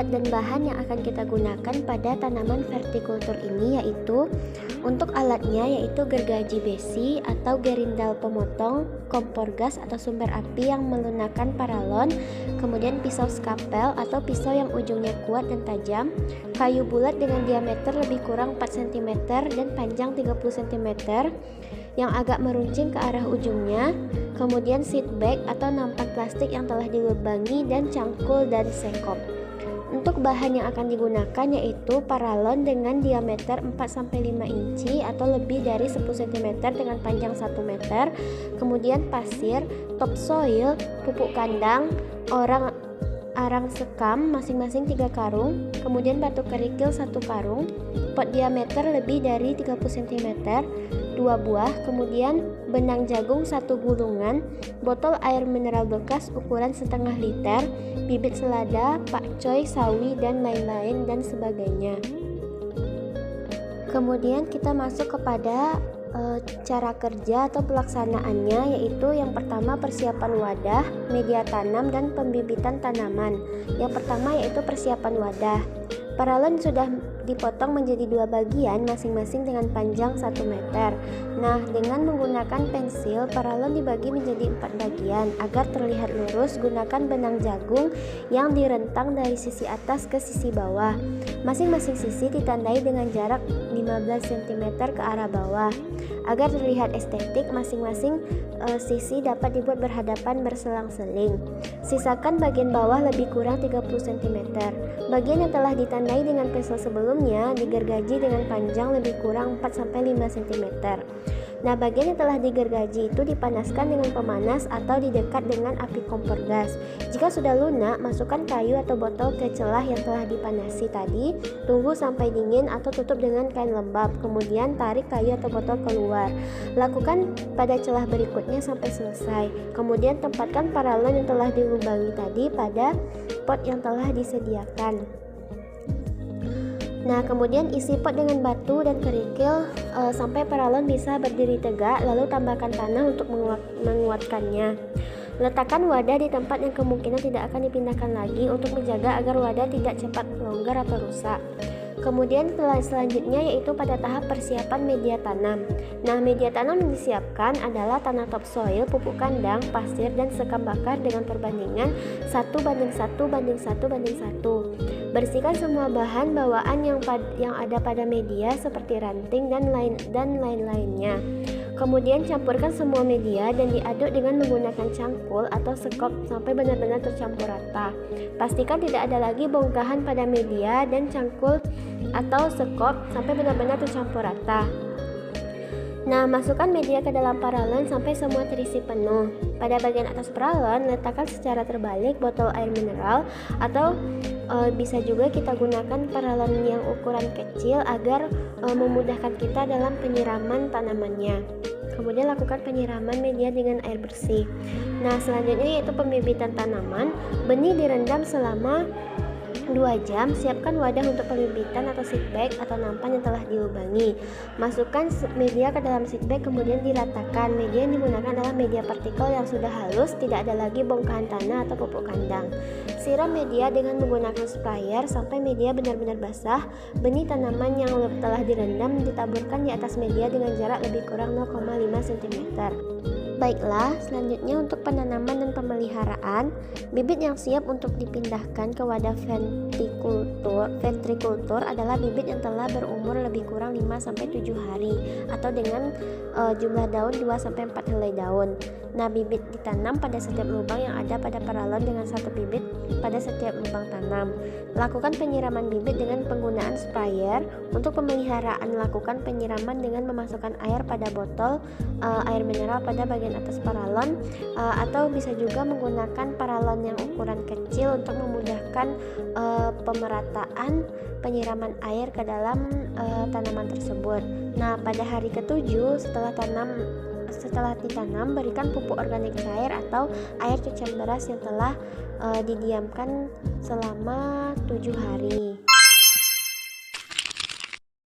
alat dan bahan yang akan kita gunakan pada tanaman vertikultur ini yaitu untuk alatnya yaitu gergaji besi atau gerindal pemotong, kompor gas atau sumber api yang menggunakan paralon, kemudian pisau skapel atau pisau yang ujungnya kuat dan tajam, kayu bulat dengan diameter lebih kurang 4 cm dan panjang 30 cm yang agak meruncing ke arah ujungnya, kemudian seat bag atau nampan plastik yang telah dilubangi, dan cangkul dan sekop. Untuk bahan yang akan digunakan yaitu paralon dengan diameter 4-5 inci atau lebih dari 10 cm dengan panjang 1 meter, kemudian pasir, topsoil, pupuk kandang, arang sekam masing-masing 3 karung, kemudian batu kerikil 1 karung, pot diameter lebih dari 30 cm 2 buah, kemudian benang jagung 1 gulungan, botol air mineral bekas ukuran setengah liter, bibit selada, pakcoy, sawi, dan lain-lain dan sebagainya. Kemudian kita masuk kepada cara kerja atau pelaksanaannya, yaitu yang pertama persiapan wadah, media tanam, dan pembibitan tanaman. Yang pertama yaitu persiapan wadah. Paralon sudah dipotong menjadi 2 bagian masing-masing dengan panjang 1 meter. Nah, dengan menggunakan pensil, paralon dibagi menjadi 4 bagian. Agar terlihat lurus, gunakan benang jagung yang direntang dari sisi atas ke sisi bawah. Masing-masing sisi ditandai dengan jarak 15 cm ke arah bawah. Agar terlihat estetik, masing-masing sisi dapat dibuat berhadapan berselang-seling. Sisakan bagian bawah lebih kurang 30 cm. Bagian yang telah ditandai dengan pensil sebelumnya digergaji dengan panjang lebih kurang 4-5 cm. Nah, bagian yang telah digergaji itu dipanaskan dengan pemanas atau didekat dengan api kompor gas. Jika sudah lunak, masukkan kayu atau botol ke celah yang telah dipanasi tadi, tunggu sampai dingin atau tutup dengan kain lembab, kemudian tarik kayu atau botol keluar. Lakukan pada celah berikutnya sampai selesai. Kemudian tempatkan paralon yang telah dilubangi tadi pada pot yang telah disediakan. Nah, kemudian isi pot dengan batu dan kerikil sampai paralon bisa berdiri tegak, lalu tambahkan tanah untuk menguatkannya. Letakkan wadah di tempat yang kemungkinan tidak akan dipindahkan lagi untuk menjaga agar wadah tidak cepat longgar atau rusak. Kemudian selanjutnya yaitu pada tahap persiapan media tanam. Nah, media tanam yang disiapkan adalah tanah topsoil, pupuk kandang, pasir, dan sekam bakar dengan perbandingan 1:1:1:1. Bersihkan semua bahan bawaan yang ada pada media seperti ranting dan lain-lainnya. Kemudian campurkan semua media dan diaduk dengan menggunakan cangkul atau sekop sampai benar-benar tercampur rata. Pastikan tidak ada lagi bongkahan pada media dan cangkul atau sekop sampai benar-benar tercampur rata. Nah, masukkan media ke dalam paralon sampai semua terisi penuh. Pada bagian atas paralon, letakkan secara terbalik botol air mineral atau bisa juga kita gunakan paralon yang ukuran kecil agar memudahkan kita dalam penyiraman tanamannya. Kemudian lakukan penyiraman media dengan air bersih. Nah, selanjutnya yaitu pembibitan tanaman. Benih direndam selama 2 jam. Siapkan wadah untuk pembibitan atau seed bag atau nampan yang telah dilubangi. Masukkan media ke dalam seed bag, kemudian diratakan. Media yang digunakan adalah media partikel yang sudah halus, tidak ada lagi bongkahan tanah atau pupuk kandang. Siram media dengan menggunakan sprayer sampai media benar-benar basah. Benih tanaman yang telah direndam ditaburkan di atas media dengan jarak lebih kurang 0,5 cm. Baiklah, selanjutnya untuk penanaman dan pemeliharaan. Bibit yang siap untuk dipindahkan ke wadah ventrikultur adalah bibit yang telah berumur lebih kurang 5-7 hari atau dengan jumlah daun 2-4 helai daun. Nah, bibit ditanam pada setiap lubang yang ada pada paralon dengan 1 bibit pada setiap lubang tanam. Lakukan penyiraman bibit dengan penggunaan sprayer. Untuk pemeliharaan, lakukan penyiraman dengan memasukkan air pada botol air mineral pada bagian atas paralon, atau bisa juga menggunakan paralon yang ukuran kecil untuk memudahkan pemerataan penyiraman air ke dalam tanaman tersebut. Nah, pada hari ke-7 setelah ditanam, berikan pupuk organik cair atau air cucian beras yang telah didiamkan selama 7 hari.